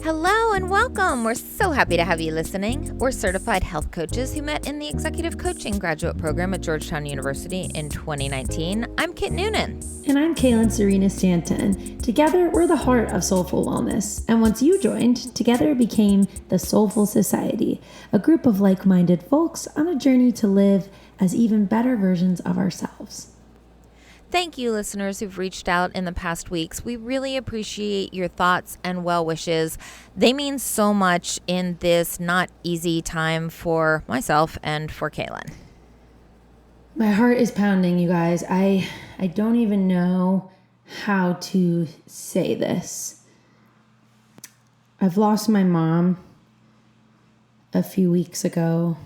Hello and welcome. We're so happy to have you listening. We're certified health coaches who met in the executive coaching graduate program at Georgetown University in 2019. I'm Kit Noonan. And I'm Kaelynn Serena Stanton. Together, we're the heart of Soulfull Wellness. And once you joined, together became the Soulfull Society, a group of like-minded folks on a journey to live as even better versions of ourselves. Thank you, listeners who've reached out in the past weeks. We really appreciate your thoughts and well wishes. They mean so much in this not easy time for myself and for Kaelynn. My heart is pounding, you guys. I don't even know how to say this. I've lost my mom a few weeks ago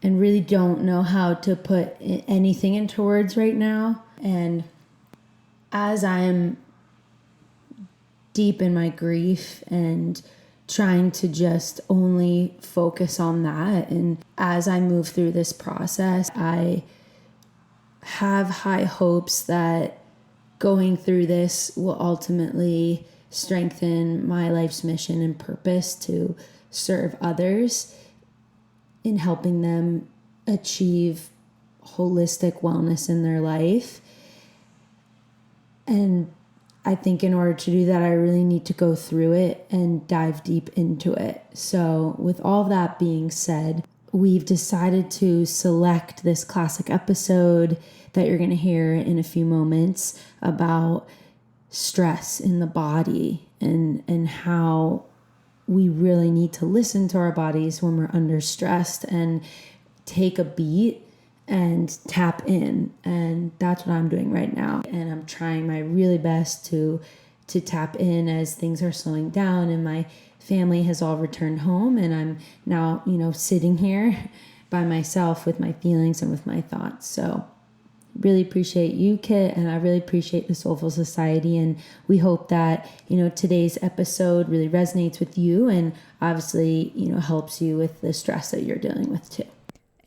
and really don't know how to put anything into words right now. And as I'm deep in my grief and trying to just only focus on that, and as I move through this process, I have high hopes that going through this will ultimately strengthen my life's mission and purpose to serve others in helping them achieve holistic wellness in their life. And I think in order to do that, I really need to go through it and dive deep into it. So with all that being said, we've decided to select this classic episode that you're going to hear in a few moments about stress in the body and how we really need to listen to our bodies when we're under stressed and take a beat and tap in. And that's what I'm doing right now. And I'm trying my really best to tap in as things are slowing down and my family has all returned home. And I'm now, sitting here by myself with my feelings and with my thoughts. So really appreciate you, Kit, and I really appreciate the Soulfull Society, and we hope that, today's episode really resonates with you and obviously, helps you with the stress that you're dealing with too.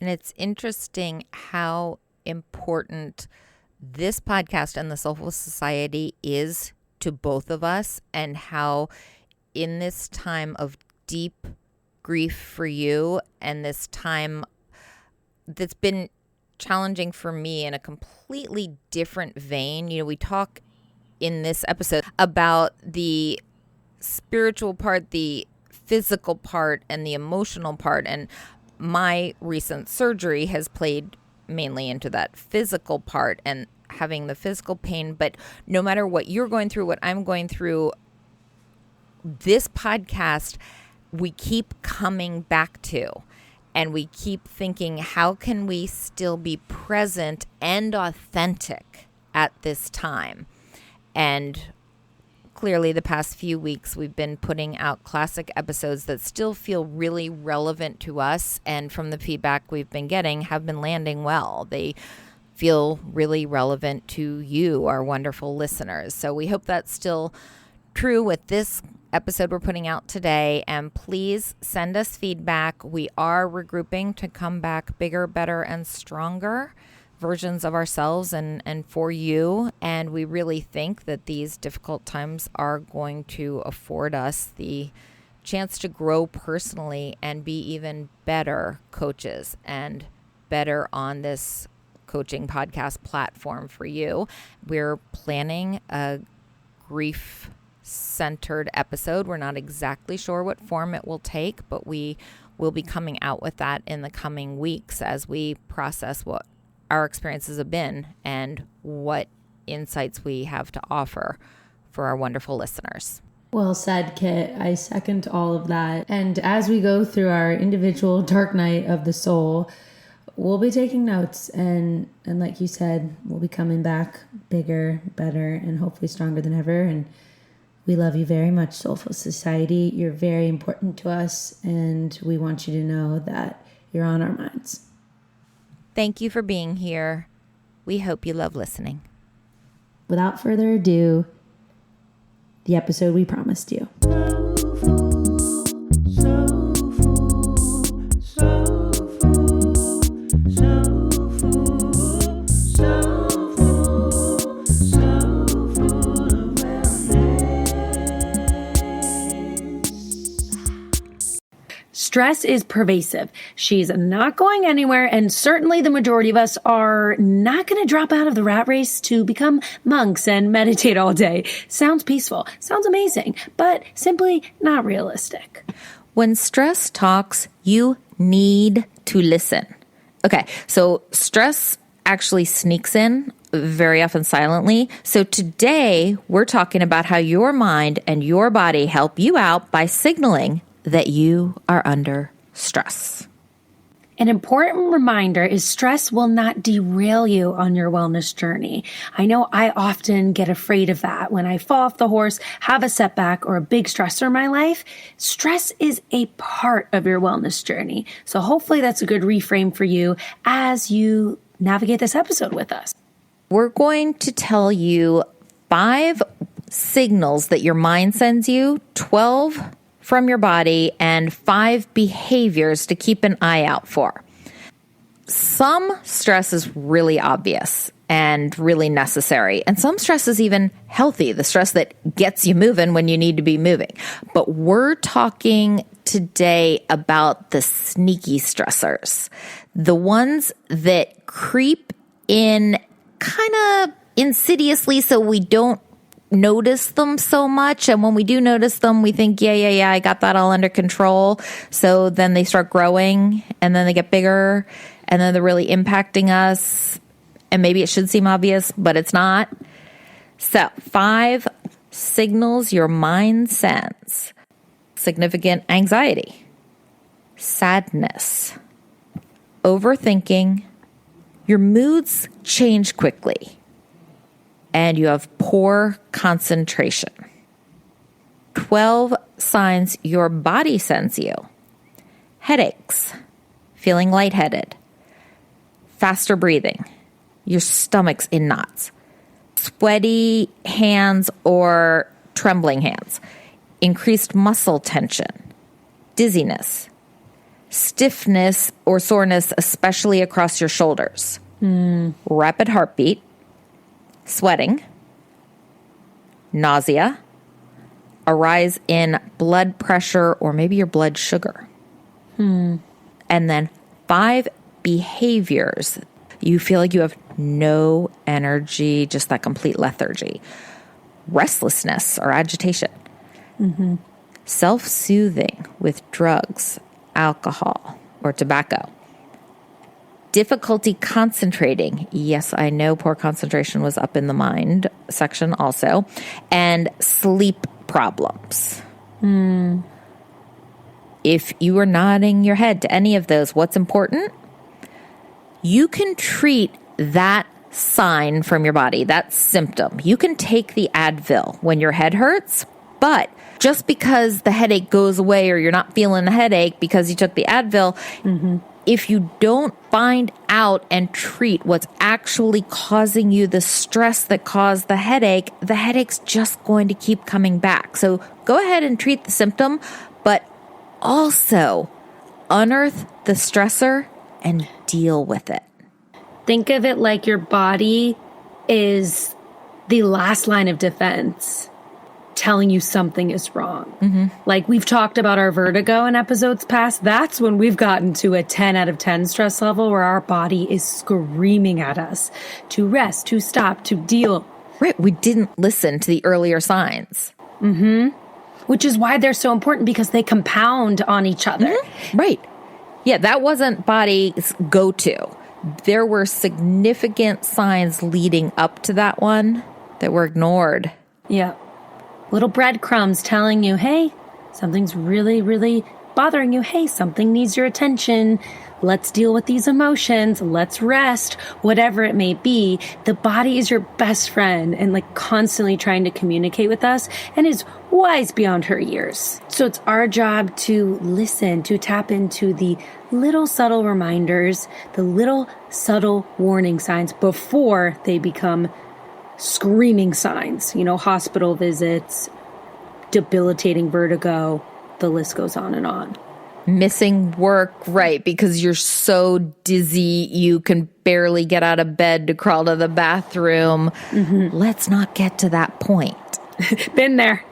And it's interesting how important this podcast and the Soulfull Society is to both of us, and how in this time of deep grief for you and this time that's been challenging for me in a completely different vein. We talk in this episode about the spiritual part, the physical part, and the emotional part. And my recent surgery has played mainly into that physical part and having the physical pain. But no matter what you're going through, what I'm going through, this podcast, we keep coming back to. And we keep thinking, how can we still be present and authentic at this time? And clearly the past few weeks, we've been putting out classic episodes that still feel really relevant to us. And from the feedback we've been getting, have been landing well. They feel really relevant to you, our wonderful listeners. So we hope that's still true with this episode we're putting out today, and please send us feedback. We are regrouping to come back bigger, better, and stronger versions of ourselves and for you. And we really think that these difficult times are going to afford us the chance to grow personally and be even better coaches and better on this coaching podcast platform for you. We're planning a grief-centered episode. We're not exactly sure what form it will take, but we will be coming out with that in the coming weeks as we process what our experiences have been and what insights we have to offer for our wonderful listeners. Well said, Kit. I second all of that. And as we go through our individual dark night of the soul, we'll be taking notes. And like you said, we'll be coming back bigger, better, and hopefully stronger than ever. And we love you very much, Soulfull Society. You're very important to us, and we want you to know that you're on our minds. Thank you for being here. We hope you love listening. Without further ado, the episode we promised you. Stress is pervasive. She's not going anywhere, and certainly the majority of us are not going to drop out of the rat race to become monks and meditate all day. Sounds peaceful, sounds amazing, but simply not realistic. When stress talks, you need to listen. Okay, so stress actually sneaks in very often silently. So today we're talking about how your mind and your body help you out by signaling that you are under stress. An important reminder is stress will not derail you on your wellness journey. I know I often get afraid of that when I fall off the horse, have a setback, or a big stressor in my life. Stress is a part of your wellness journey. So hopefully that's a good reframe for you as you navigate this episode with us. We're going to tell you 5 signals that your mind sends you, 12 from your body, and 5 behaviors to keep an eye out for. Some stress is really obvious and really necessary, and some stress is even healthy, the stress that gets you moving when you need to be moving. But we're talking today about the sneaky stressors, the ones that creep in kind of insidiously so we don't notice them so much. And when we do notice them, we think, yeah, I got that all under control. So then they start growing and then they get bigger and then they're really impacting us. And maybe it should seem obvious, but it's not. So 5 signals your mind sends: significant anxiety, sadness, overthinking, your moods change quickly, and you have poor concentration. 12 signs your body sends you: headaches, feeling lightheaded, faster breathing, your stomach's in knots, sweaty hands or trembling hands, increased muscle tension, dizziness, stiffness or soreness, especially across your shoulders, rapid heartbeat, sweating, nausea, a rise in blood pressure or maybe your blood sugar. And then 5 behaviors. You feel like you have no energy, just that complete lethargy. Restlessness or agitation. Self-soothing with drugs, alcohol, or tobacco. Difficulty concentrating. Yes, I know poor concentration was up in the mind section also. And sleep problems. If you are nodding your head to any of those, what's important? You can treat that sign from your body, that symptom. You can take the Advil when your head hurts, but just because the headache goes away or you're not feeling a headache because you took the Advil, if you don't find out and treat what's actually causing you the stress that caused the headache's just going to keep coming back. So go ahead and treat the symptom, but also unearth the stressor and deal with it. Think of it like your body is the last line of defense, telling you something is wrong. Like we've talked about our vertigo in episodes past. That's when we've gotten to a 10 out of 10 stress level where our body is screaming at us to rest, to stop, to deal. Right. We didn't listen to the earlier signs. Which is why they're so important, because they compound on each other. Right. Yeah, that wasn't body's go-to. There were significant signs leading up to that one that were ignored. Yeah. Little breadcrumbs telling you, hey, something's really, really bothering you. Hey, something needs your attention. Let's deal with these emotions. Let's rest. Whatever it may be, the body is your best friend and like constantly trying to communicate with us and is wise beyond her years. So it's our job to listen, to tap into the little subtle reminders, the little subtle warning signs before they become screaming signs, hospital visits, debilitating vertigo, the list goes on and on. Missing work, right, because you're so dizzy you can barely get out of bed to crawl to the bathroom. Let's not get to that point. Been there.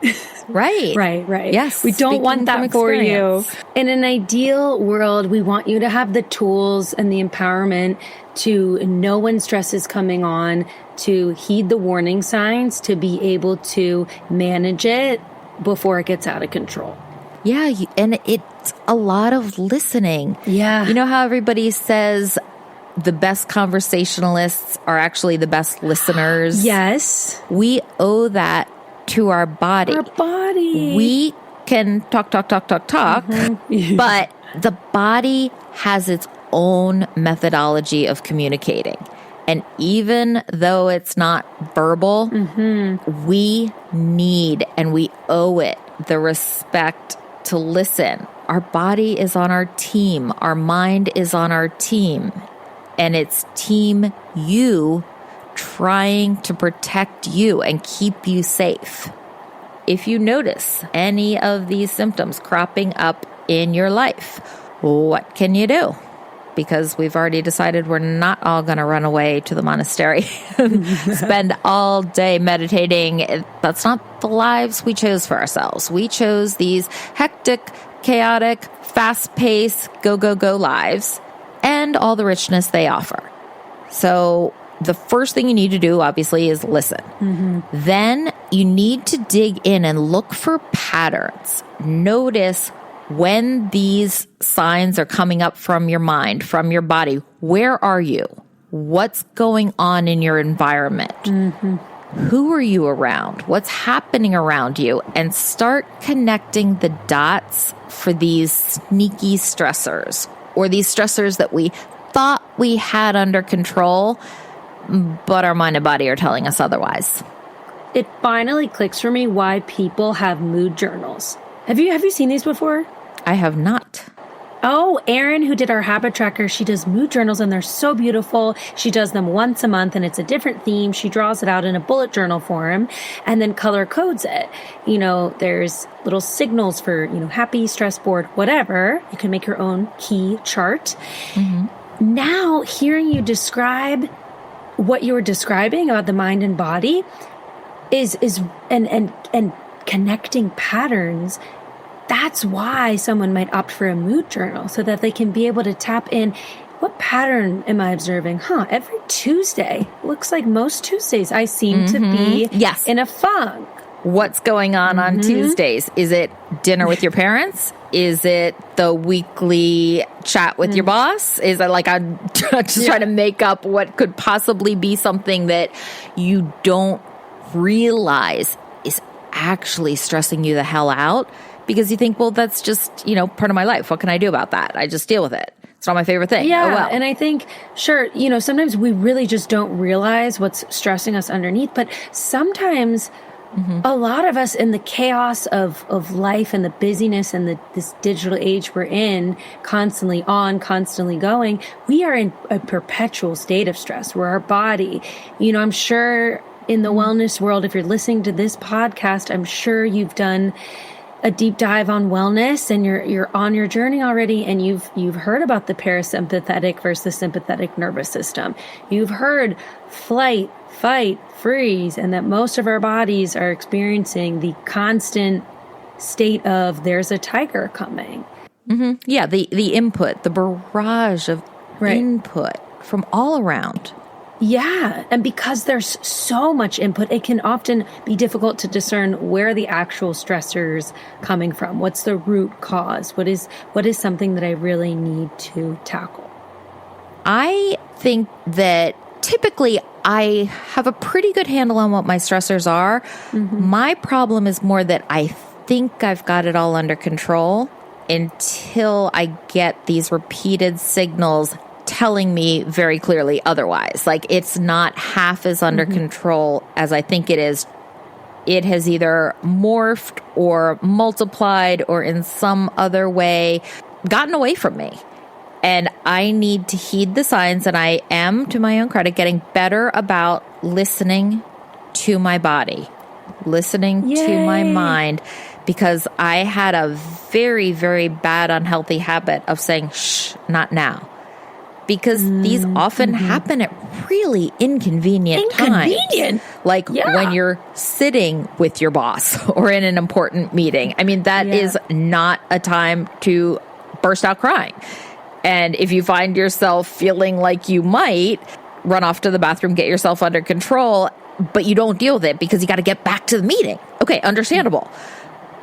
Right. Right. Yes. We don't want that for you. Experience. In an ideal world, we want you to have the tools and the empowerment to know when stress is coming on, to heed the warning signs, to be able to manage it before it gets out of control. Yeah. And it's a lot of listening. Yeah. You know how everybody says the best conversationalists are actually the best listeners? Yes. We owe that to our body. Our body. We can talk, but the body has its own methodology of communicating. And even though it's not verbal, we need and we owe it the respect to listen. Our body is on our team. Our mind is on our team. And it's team you trying to protect you and keep you safe. If you notice any of these symptoms cropping up in your life, what can you do? Because we've already decided we're not all going to run away to the monastery and spend all day meditating. That's not the lives we chose for ourselves. We chose these hectic, chaotic, fast-paced, go lives and all the richness they offer. So the first thing you need to do, obviously, is listen. Then you need to dig in and look for patterns. Notice when these signs are coming up from your mind, from your body. Where are you? What's going on in your environment? Who are you around? What's happening around you? And start connecting the dots for these sneaky stressors, or these stressors that we thought we had under control, but our mind and body are telling us otherwise. It finally clicks for me why people have mood journals. Have you seen these before? I have not. Oh, Erin, who did our habit tracker, she does mood journals and they're so beautiful. She does them once a month and it's a different theme. She draws it out in a bullet journal form and then color codes it. You know, there's little signals for, happy, stress, bored, whatever. You can make your own key chart. Now, hearing you describe what you were describing about the mind and body is connecting patterns. That's why someone might opt for a mood journal, so that they can be able to tap in. What pattern am I observing? Every Tuesday, looks like most Tuesdays, I seem to be in a funk. What's going on Tuesdays? Is it dinner with your parents? Is it the weekly chat with your boss? Is it like I'm just trying to make up what could possibly be something that you don't realize is actually stressing you the hell out? Because you think, well, that's just, part of my life. What can I do about that? I just deal with it. It's not my favorite thing. Yeah. Oh, well. And I think, sure, sometimes we really just don't realize what's stressing us underneath. But sometimes a lot of us, in the chaos of life and the busyness and this digital age we're in, constantly on, constantly going, we are in a perpetual state of stress where our body, I'm sure in the wellness world, if you're listening to this podcast, I'm sure you've done a deep dive on wellness and you're on your journey already, and you've heard about the parasympathetic versus sympathetic nervous system. You've heard flight, fight, freeze, and that most of our bodies are experiencing the constant state of there's a tiger coming. Yeah, the input, the barrage of input from all around. Yeah. And because there's so much input, it can often be difficult to discern where the actual stressors coming from. What's the root cause? What is something that I really need to tackle? I think that typically I have a pretty good handle on what my stressors are. My problem is more that I think I've got it all under control until I get these repeated signals telling me very clearly otherwise. Like, it's not half as under control as I think it is. It has either morphed or multiplied or in some other way gotten away from me. And I need to heed the signs, and I am, to my own credit, getting better about listening to my body, listening to my mind, because I had a very, very bad unhealthy habit of saying, shh, not now. because these often happen at really inconvenient times. Like when you're sitting with your boss or in an important meeting. I mean, that is not a time to burst out crying. And if you find yourself feeling like you might, run off to the bathroom, get yourself under control, but you don't deal with it because you got to get back to the meeting. Okay, understandable.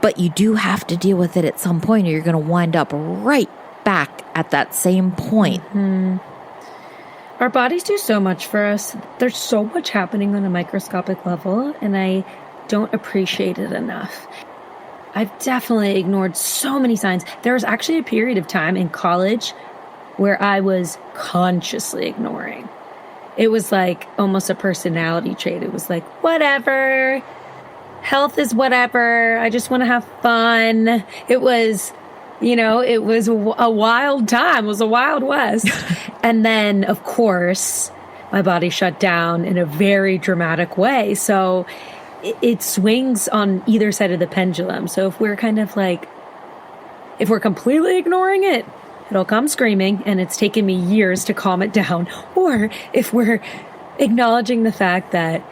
But you do have to deal with it at some point or you're going to wind up right back at that same point. Our bodies do so much for us. There's so much happening on a microscopic level, and I don't appreciate it enough. I've definitely ignored so many signs. There was actually a period of time in college where I was consciously ignoring. It was like almost a personality trait. It was like, whatever, health is whatever. I just want to have fun. It was, it was a wild time. It was a wild west. And then, of course, my body shut down in a very dramatic way. So it swings on either side of the pendulum. So if we're kind of like, if we're completely ignoring it, it'll come screaming, and it's taken me years to calm it down. Or if we're acknowledging the fact that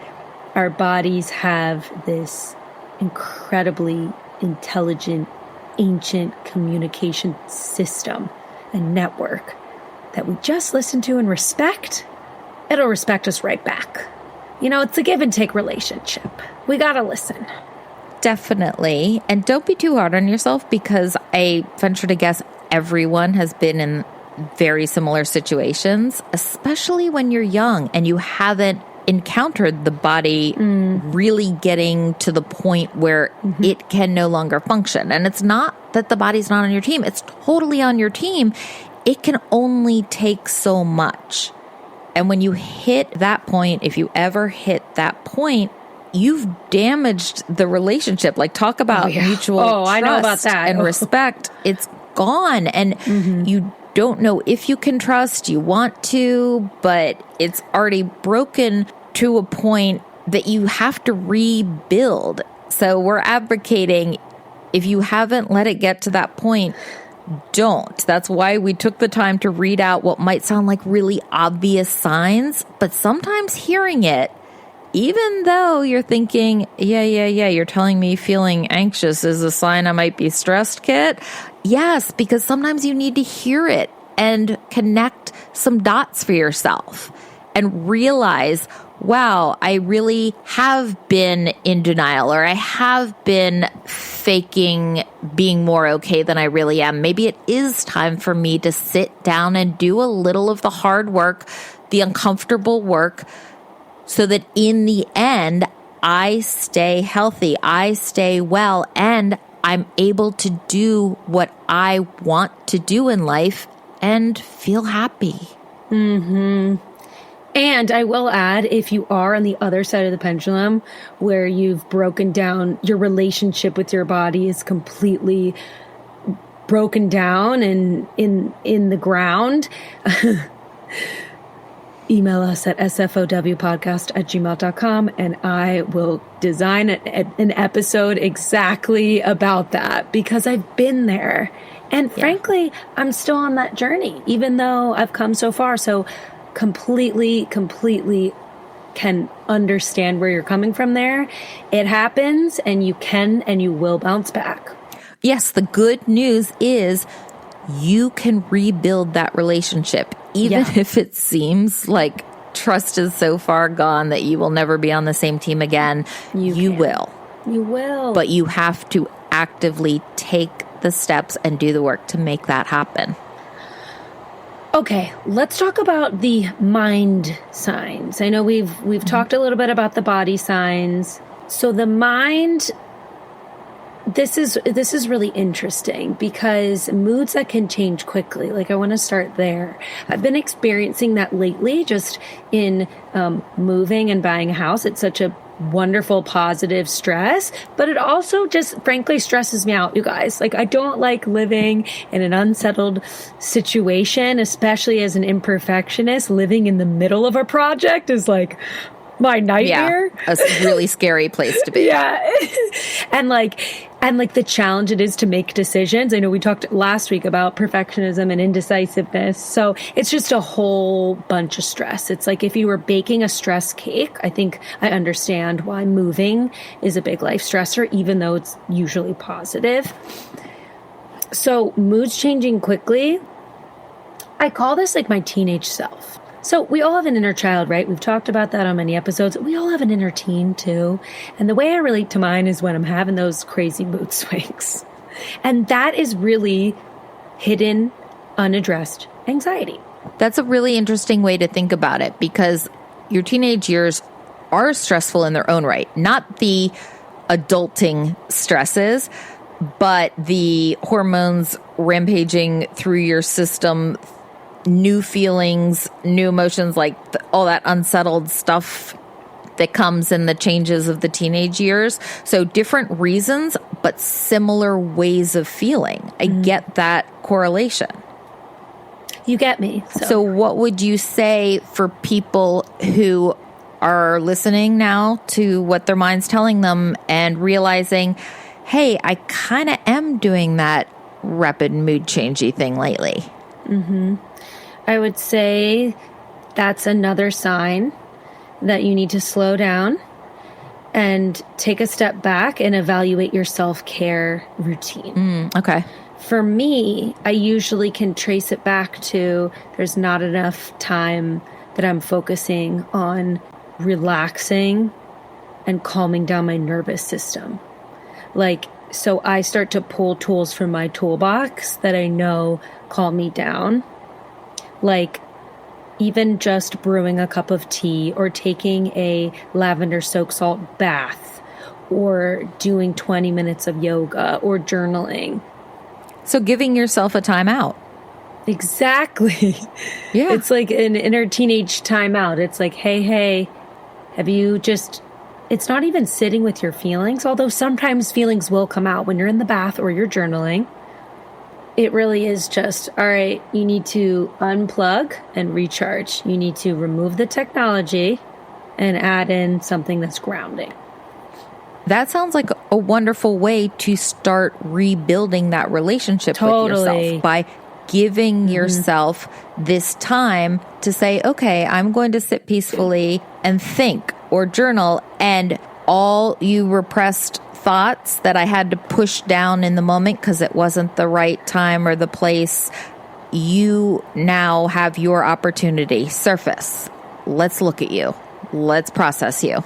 our bodies have this incredibly intelligent, ancient communication system and network that we just listen to and respect, it'll respect us right back. It's a give and take relationship. We gotta listen. Definitely. And don't be too hard on yourself, because I venture to guess everyone has been in very similar situations, especially when you're young and you haven't encountered the body really getting to the point where it can no longer function. And it's not that the body's not on your team. It's totally on your team. It can only take so much. And when you hit that point, if you ever hit that point, you've damaged the relationship. Like, talk about mutual trust I know about that. And respect. It's gone. And you don't know if you can trust, you want to, but it's already broken to a point that you have to rebuild. So we're advocating, if you haven't let it get to that point, don't. That's why we took the time to read out what might sound like really obvious signs, but sometimes hearing it, even though you're thinking, you're telling me feeling anxious is a sign I might be stressed, Kit. Yes, because sometimes you need to hear it and connect some dots for yourself and realize, wow, I really have been in denial, or I have been faking being more okay than I really am. Maybe it is time for me to sit down and do a little of the hard work, the uncomfortable work, so that in the end, I stay healthy, I stay well, and I'm able to do what I want to do in life and feel happy. And I will add, if you are on the other side of the pendulum, where you've broken down, your relationship with your body is completely broken down and in the ground, email us at sfowpodcast@gmail.com, and I will design an episode exactly about that, because I've been there. And frankly, I'm still on that journey, even though I've come so far. So completely can understand where you're coming from there. It happens, and you can and you will bounce back. Yes, the good news is you can rebuild that relationship, even if it seems like trust is so far gone that you will never be on the same team again. You will. You will. But you have to actively take the steps and do the work to make that happen. Okay, let's talk about the mind signs. I know we've talked a little bit about the body signs. So the mind, this is really interesting, because moods that can change quickly. Like, I want to start there. I've been experiencing that lately, just in moving and buying a house. It's such a wonderful, positive stress, but it also just frankly stresses me out, you guys. Like, I don't like living in an unsettled situation, especially as an imperfectionist. Living in the middle of a project is like, my nightmare. Yeah, a really scary place to be. Yeah. and the challenge it is to make decisions. I know we talked last week about perfectionism and indecisiveness. So it's just a whole bunch of stress. It's like if you were baking a stress cake, I think I understand why moving is a big life stressor, even though it's usually positive. So moods changing quickly. I call this like my teenage self. So we all have an inner child, right? We've talked about that on many episodes. We all have an inner teen too. And the way I relate to mine is when I'm having those crazy mood swings. And that is really hidden, unaddressed anxiety. That's a really interesting way to think about it, because your teenage years are stressful in their own right. Not the adulting stresses, but the hormones rampaging through your system, new feelings, new emotions, like all that unsettled stuff that comes in the changes of the teenage years. So different reasons, but similar ways of feeling. I get that correlation. You get me. So what would you say for people who are listening now to what their mind's telling them and realizing, hey, I kind of am doing that rapid mood changey thing lately? I would say that's another sign that you need to slow down and take a step back and evaluate your self-care routine. Okay. For me, I usually can trace it back to there's not enough time that I'm focusing on relaxing and calming down my nervous system. So I start to pull tools from my toolbox that I know calm me down. Like even just brewing a cup of tea or taking a lavender soak salt bath or doing 20 minutes of yoga or journaling. So giving yourself a timeout. Exactly. Yeah. It's like an inner teenage timeout. It's like, hey, have you just... It's not even sitting with your feelings, although sometimes feelings will come out when you're in the bath or you're journaling. It really is just, all right, you need to unplug and recharge. You need to remove the technology and add in something that's grounding. That sounds like a wonderful way to start rebuilding that relationship with yourself, by giving yourself this time to say, okay, I'm going to sit peacefully and think or journal, and all you repressed thoughts that I had to push down in the moment because it wasn't the right time or the place, you now have your opportunity. Surface. Let's look at you. Let's process you.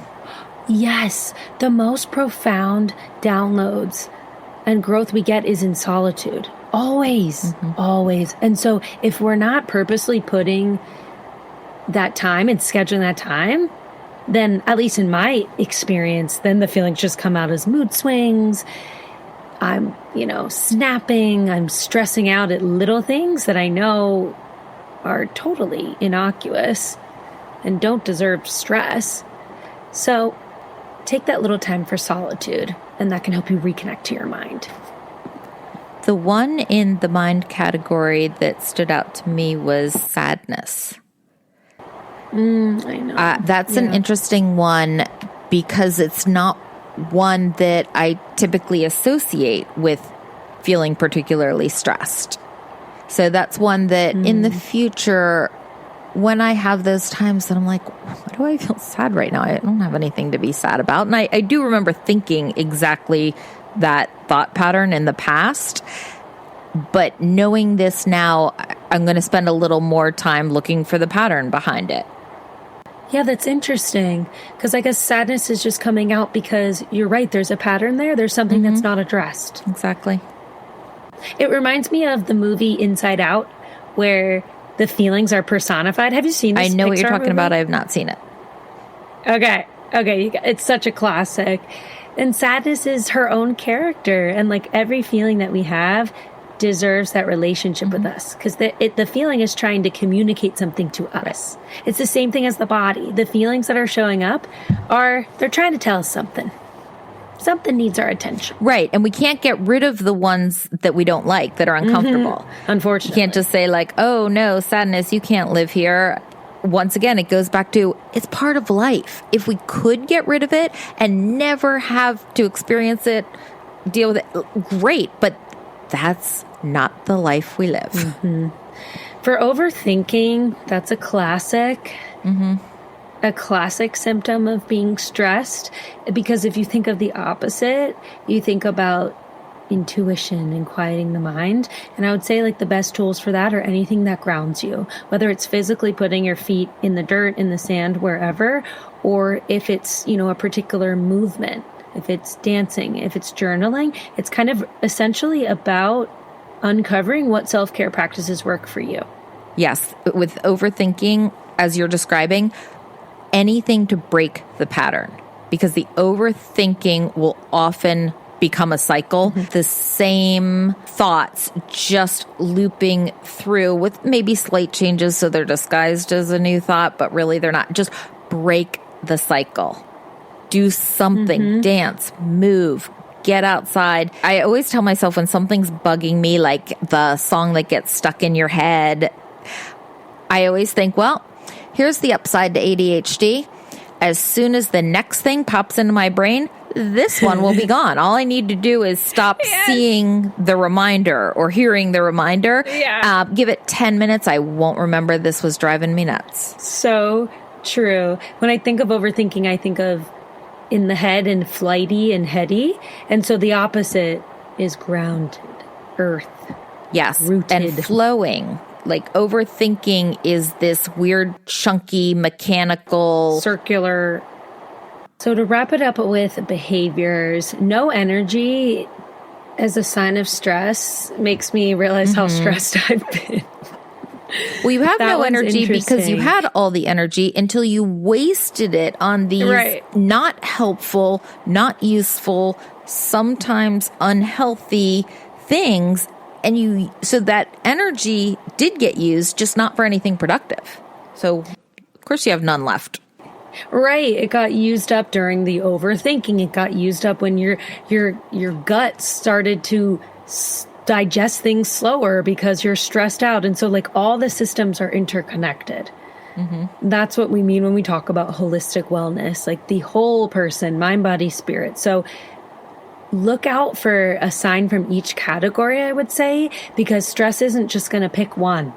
Yes, the most profound downloads and growth we get is in solitude. Always, always. And so if we're not purposely putting that time and scheduling that time, then at least in my experience, then the feelings just come out as mood swings. I'm, snapping. I'm stressing out at little things that I know are totally innocuous and don't deserve stress. So take that little time for solitude, and that can help you reconnect to your mind. The one in the mind category that stood out to me was sadness. I know. That's an interesting one because it's not one that I typically associate with feeling particularly stressed. So that's one that in the future, when I have those times that I'm like, why do I feel sad right now? I don't have anything to be sad about. And I do remember thinking exactly that thought pattern in the past. But knowing this now, I'm going to spend a little more time looking for the pattern behind it. Yeah, that's interesting. Because I guess sadness is just coming out because you're right. There's a pattern there. There's something that's not addressed. Exactly. It reminds me of the movie Inside Out, where the feelings are personified. Have you seen this? I know Pixar what you're talking movie? about. I have not seen it. Okay. It's such a classic. And sadness is her own character. And like every feeling that we have deserves that relationship with us, because the feeling is trying to communicate something to us. It's the same thing as the body. The feelings that are showing up they're trying to tell us something. Something needs our attention. Right. And we can't get rid of the ones that we don't like, that are uncomfortable. Unfortunately. You can't just say like, oh no, sadness, you can't live here. once again, it goes back to it's part of life. If we could get rid of it and never have to experience it, deal with it, great. But that's not the life we live. Mm-hmm. For overthinking, that's a classic. Mm-hmm. A classic symptom of being stressed, because if you think of the opposite, you think about intuition and quieting the mind. And I would say like the best tools for that are anything that grounds you, whether it's physically putting your feet in the dirt, in the sand, wherever, or if it's, a particular movement, if it's dancing, if it's journaling. It's kind of essentially about uncovering what self-care practices work for you. Yes. With overthinking, as you're describing, anything to break the pattern, because the overthinking will often become a cycle. Mm-hmm. The same thoughts just looping through with maybe slight changes so they're disguised as a new thought, but really they're not. Just break the cycle. Do something, mm-hmm. Dance, move, get outside. I always tell myself when something's bugging me, like the song that gets stuck in your head, I always think, well, here's the upside to ADHD. As soon as the next thing pops into my brain, this one will be gone. All I need to do is stop seeing the reminder or hearing the reminder. Yeah. Give it 10 minutes. I won't remember this was driving me nuts. So true. When I think of overthinking, I think of in the head and flighty and heady. And so the opposite is grounded, earth. Yes. Rooted. And flowing. Like overthinking is this weird, chunky, mechanical, circular. So to wrap it up with behaviors, no energy as a sign of stress makes me realize how stressed I've been. Well, you have no energy because you had all the energy until you wasted it on these not helpful, not useful, sometimes unhealthy things. And so that energy did get used, just not for anything productive. So, of course, you have none left. Right. It got used up during the overthinking. It got used up when your gut started to digest things slower because you're stressed out. And so, like, all the systems are interconnected. Mm-hmm. That's what we mean when we talk about holistic wellness, like the whole person, mind, body, spirit. So look out for a sign from each category, I would say, because stress isn't just going to pick one.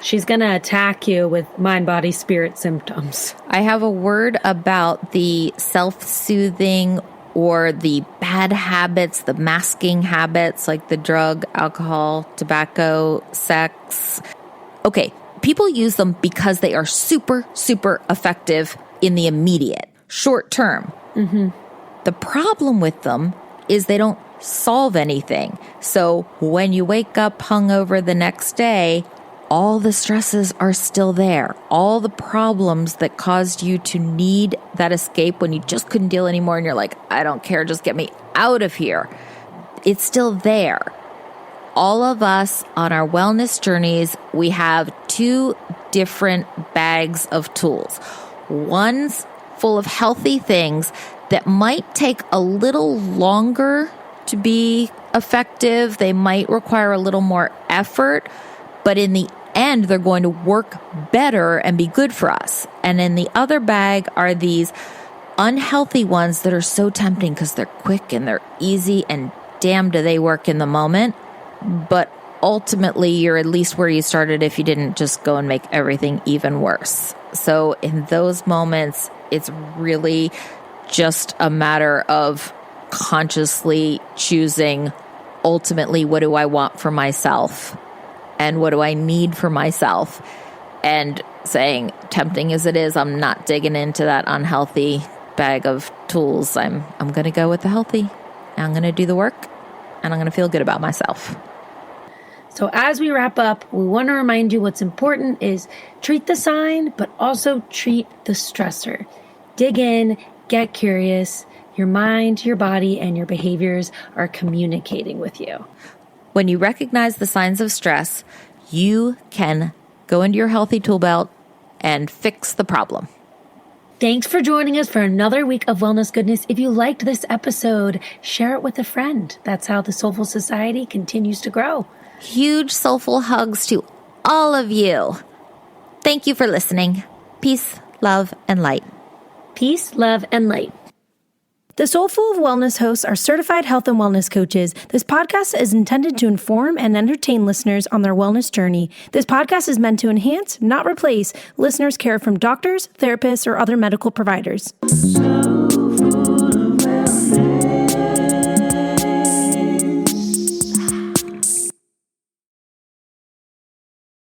She's going to attack you with mind, body, spirit symptoms. I have a word about the self-soothing or the bad habits, the masking habits, like the drug, alcohol, tobacco, sex. Okay, people use them because they are super, super effective in the immediate, short term. Mm-hmm. The problem with them is they don't solve anything. So when you wake up hungover the next day, all the stresses are still there. All the problems that caused you to need that escape when you just couldn't deal anymore and you're like, I don't care, just get me out of here. It's still there. All of us on our wellness journeys, we have two different bags of tools. One's full of healthy things that might take a little longer to be effective. They might require a little more effort, but in the end, they're going to work better and be good for us. And in the other bag are these unhealthy ones that are so tempting because they're quick and they're easy and damn do they work in the moment. But ultimately, you're at least where you started if you didn't just go and make everything even worse. So in those moments, it's really just a matter of consciously choosing, ultimately, what do I want for myself and what do I need for myself, and saying, tempting as it is, I'm not digging into that unhealthy bag of tools. I'm going to go with the healthy. I'm going to do the work and I'm going to feel good about myself. So as we wrap up, we want to remind you what's important is treat the sign, but also treat the stressor. Dig in, get curious. Your mind, your body, and your behaviors are communicating with you. When you recognize the signs of stress, you can go into your healthy tool belt and fix the problem. Thanks for joining us for another week of Wellness Goodness. If you liked this episode, share it with a friend. That's how the Soulfull Society continues to grow. Huge soulful hugs to all of you. Thank you for listening. Peace, love, and light. Peace, love, and light. The Soulfull Wellness hosts are certified health and wellness coaches. This podcast is intended to inform and entertain listeners on their wellness journey. This podcast is meant to enhance, not replace, listeners' care from doctors, therapists, or other medical providers.